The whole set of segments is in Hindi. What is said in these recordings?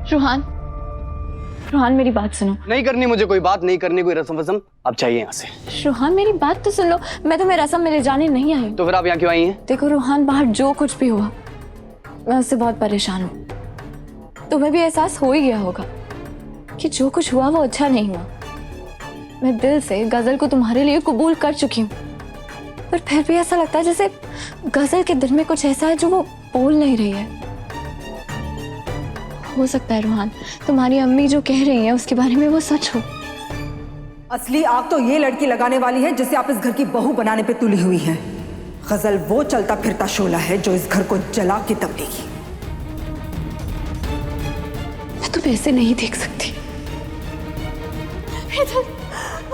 रोहान, रोहान मेरी बात सुनो। नहीं करनी मुझे कोई बात, नहीं करनी कोई रस्म वस्म, अब चाहिए यहाँ से। रोहान मेरी बात तो सुन लो, मैं तुम्हें रस्म में ले जाने नहीं आई। तो फिर आप यहाँ क्यों आई हैं? देखो रोहान, बाहर जो कुछ भी हुआ मैं उससे बहुत परेशान हूँ। तुम्हें भी एहसास हो ही गया होगा कि जो कुछ हुआ वो अच्छा नहीं हुआ। मैं दिल से गजल को तुम्हारे लिए कबूल कर चुकी हूँ, पर फिर भी ऐसा लगता है जैसे गजल के दिल में कुछ ऐसा है जो वो बोल नहीं रही है। हो सकता है रोहान तुम्हारी अम्मी जो कह रही है उसके बारे में वो सच हो। असली आग तो ये लड़की लगाने वाली है जिसे आप इस घर की बहू बनाने पे तुली हुई हैं। गजल वो चलता फिरता शोला है जो इस घर को जला के दबेगी। मैं तुम्हें ऐसे नहीं देख सकती।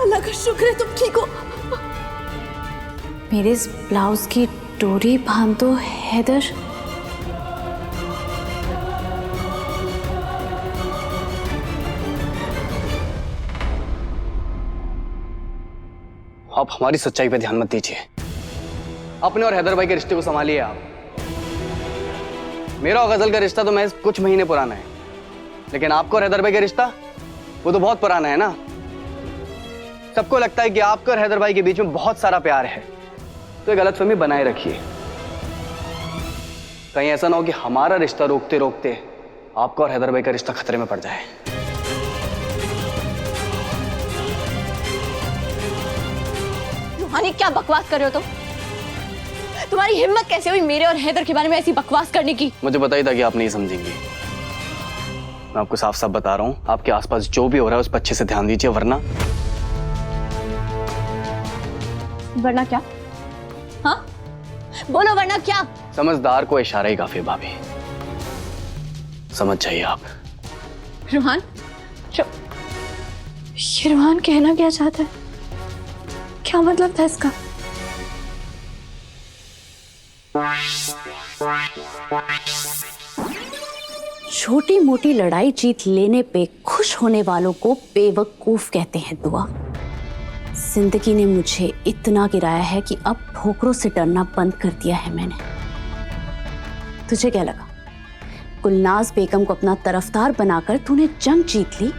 अल्लाह का शुक्र है तुम ठीक हो। मेरे इस ब्लाउज की डोरी बांध दो हैदर। आप हमारी सच्चाई पे ध्यान मत दीजिए। अपने और हैदर भाई के रिश्ते को संभालिए आप। मेरा और गजल का रिश्ता तो महज कुछ महीने पुराना है, लेकिन आपको और हैदर भाई का रिश्ता वो तो बहुत पुराना है ना। सबको लगता है कि आपको और हैदर भाई के बीच में बहुत सारा प्यार है, तो ये गलतफहमी बनाए रखिए। कहीं ऐसा ना हो कि हमारा रिश्ता रोकते रोकते आपका और हैदर भाई का रिश्ता खतरे में पड़ जाए। रोहानी क्या बकवास कर रहे हो तुम? तुम्हारी हिम्मत कैसे हुई मेरे और हैदर के बारे में ऐसी बकवास करने की? मुझे पता ही था कि आप नहीं समझेंगी। मैं आपको साफ साफ बता रहा हूं, आपके आसपास जो भी हो रहा है उस पर अच्छे से ध्यान दीजिए, वरना वरना क्या? हाँ बोलो, वरना क्या? समझदार को इशारा ही काफी भाभी, समझ जाइए आप। रोहान ये रोहान कहना क्या चाहता है? क्या मतलब था इसका? छोटी मोटी लड़ाई जीत लेने पे खुश होने वालों को बेवकूफ कहते हैं दुआ। जिंदगी ने मुझे इतना गिराया है कि अब ठोकरों से डरना बंद कर दिया है मैंने। तुझे क्या लगा गुलनाज बेगम को अपना तरफदार बनाकर तूने जंग जीत ली?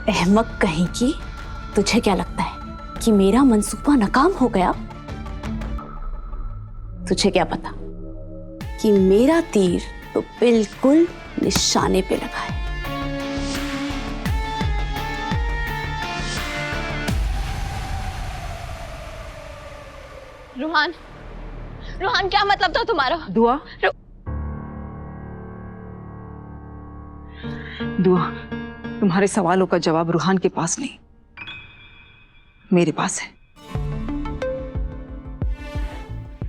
अहमक कहीं की, तुझे क्या लगता है कि मेरा मंसूबा नाकाम हो गया? तुझे क्या पता कि मेरा तीर तो बिल्कुल निशाने पे लगा है। रोहान, रोहान क्या मतलब था तुम्हारा? दुआ, दुआ, तुम्हारे सवालों का जवाब रूहान के पास नहीं, मेरे पास है।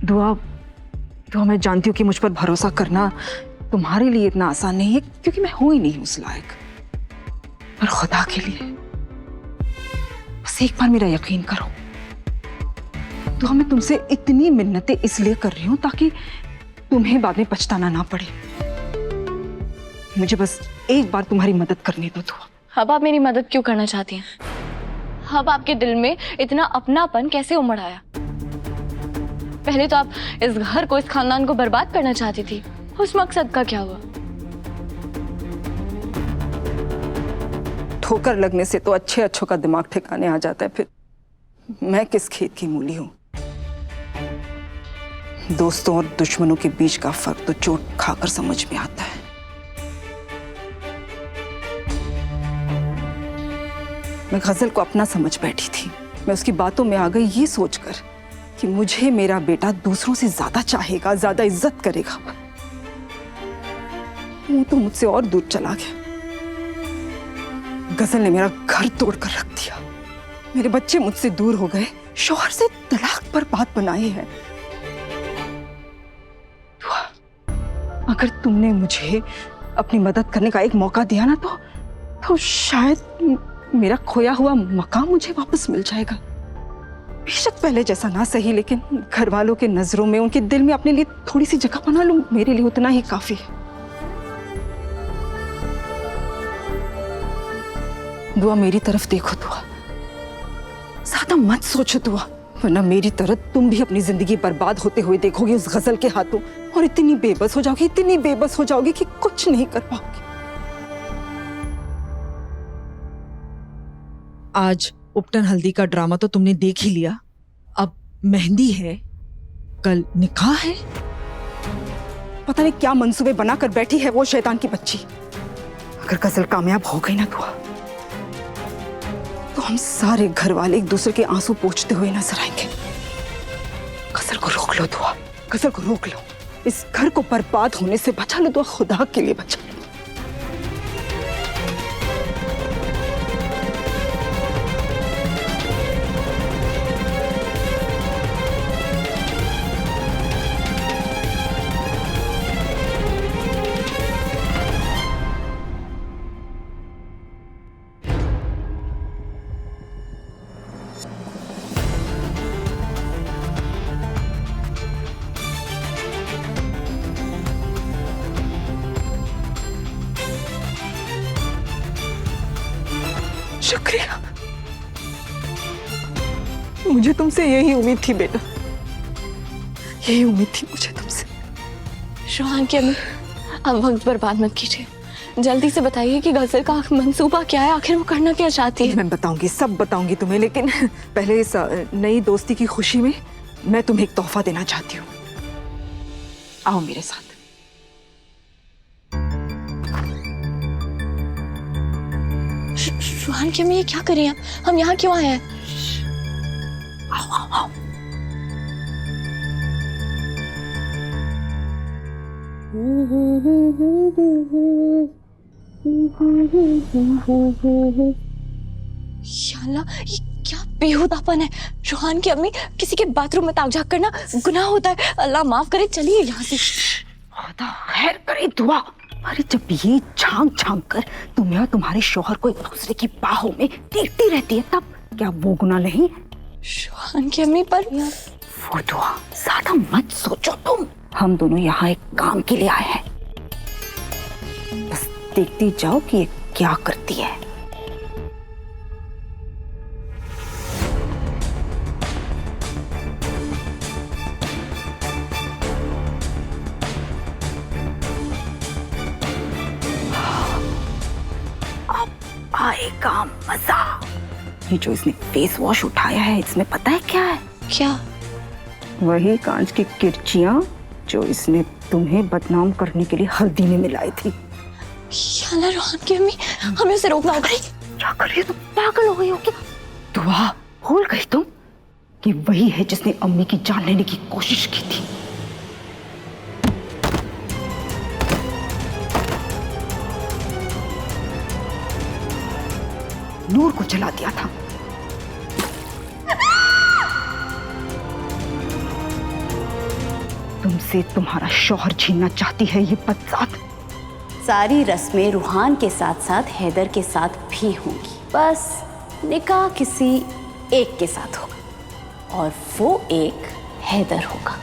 दुआ, दुआ, मैं जानती हूँ कि मुझ पर भरोसा करना तुम्हारे लिए इतना आसान नहीं है, क्योंकि मैं हूं ही नहीं उस लायक। पर खुदा के लिए बस एक बार मेरा यकीन करो। दुआ, मैं तुमसे इतनी मिन्नतें इसलिए कर रही हूं ताकि तुम्हें बाद में पछताना ना पड़े। मुझे बस एक बार तुम्हारी मदद करनी दो दुआ। अब आप मेरी मदद क्यों करना चाहती हैं? अब आपके दिल में इतना अपनापन कैसे उमड़ आया? पहले तो आप इस घर को, इस खानदान को बर्बाद करना चाहती थी, उस मकसद का क्या हुआ? ठोकर लगने से तो अच्छे अच्छों का दिमाग ठिकाने आ जाता है। फिर मैं किस खेत की मूली हूं? दोस्तों और दुश्मनों के बीच का फर्क तो चोट खाकर समझ में आता है। मैं गजल को अपना समझ बैठी थी। मैं उसकी बातों में आ गई ये सोचकर कि मुझे मेरा बेटा दूसरों से ज्यादा चाहेगा, ज्यादा इज्जत करेगा। वो तो मुझसे और दूर चला गया। गजल ने मेरा घर तोड़कर रख दिया। मेरे बच्चे मुझसे दूर हो गए, शौहर से तलाक पर बात बनाई है। अगर तुमने मुझे अपनी मदद करने का एक मौका दिया ना तो शायद मेरा खोया हुआ मकाम मुझे वापस मिल जाएगा। बेशक पहले जैसा ना सही, लेकिन घर वालों के नजरों में, उनके दिल में अपने लिए थोड़ी सी जगह बना लूं, मेरे लिए उतना ही काफी है। दुआ मेरी तरफ देखो दुआ, ज्यादा मत सोचो दुआ, वरना मेरी तरह तुम भी अपनी जिंदगी बर्बाद होते हुए देखोगी उस गजल के हाथों, और इतनी बेबस हो जाओगी, इतनी बेबस हो जाओगी कि कुछ नहीं कर पाओगी। आज उपटन हल्दी का ड्रामा तो तुमने देख ही लिया, अब मेहंदी है, कल निकाह है। पता नहीं क्या मंसूबे बनाकर बैठी है वो शैतान की बच्ची। अगर गजल कामयाब हो गई ना दुआ, तो हम सारे घर वाले एक दूसरे के आंसू पोंछते हुए नजर आएंगे। गजल को रोक लो दुआ, गजल को रोक लो, इस घर को बर्बाद होने से बचा लो दुआ, खुदा के लिए बचा लो। शुक्रिया, मुझे तुमसे यही उम्मीद थी बेटा, यही उम्मीद थी मुझे तुमसे। रोहान की अम्मी, अब वक्त बर्बाद मत कीजिए, जल्दी से बताइए कि गजल का मंसूबा क्या है, आखिर वो करना क्या चाहती है। मैं बताऊंगी, सब बताऊंगी तुम्हें, लेकिन पहले इस नई दोस्ती की खुशी में मैं तुम्हें एक तोहफा देना चाहती हूँ। आओ मेरे साथ। रोहान की अम्मी, ये क्या कर रही हैं? हम यहाँ क्यों आए हैं? आओ आओ आओ। या अल्लाह, ये क्या बेहुदापन है। रोहान की अम्मी, किसी के बाथरूम में ताक झाँक करना गुनाह होता है। अल्लाह माफ करे, चलिए यहाँ से। खुदा खैर करे दुआ। अरे जब ये झांक झांक कर तुम्हें और तुम्हारे शौहर को एक दूसरे की बाहों में देखती रहती है, तब क्या वो गुनाह नहीं? रोहान की अम्मी, पर वो दुआ ज्यादा मत सोचो तुम, हम दोनों यहाँ एक काम के लिए आए हैं, बस देखती जाओ कि ये क्या करती है। आएगा मजा। ये जो इसने फेस वॉश उठाया है, इसमें पता है क्या है? क्या? वही कांच की किरचियां जो इसने तुम्हें बदनाम करने के लिए हल्दी में मिलाई थी। या अल्लाह, रोहान की अम्मी, हमें उसे रोकना होगा। क्या कर रही हो तुम? पागल हो गई हो क्या? दुआ, भूल गई तुम कि वही है जिसने अम्मी की जान लेने की कोशिश की थी। नूर को जला दिया था। तुमसे तुम्हारा शौहर छीनना चाहती है ये बदजात। सारी रस्में रूहान के साथ साथ हैदर के साथ भी होंगी, बस निकाह किसी एक के साथ होगा, और वो एक हैदर होगा।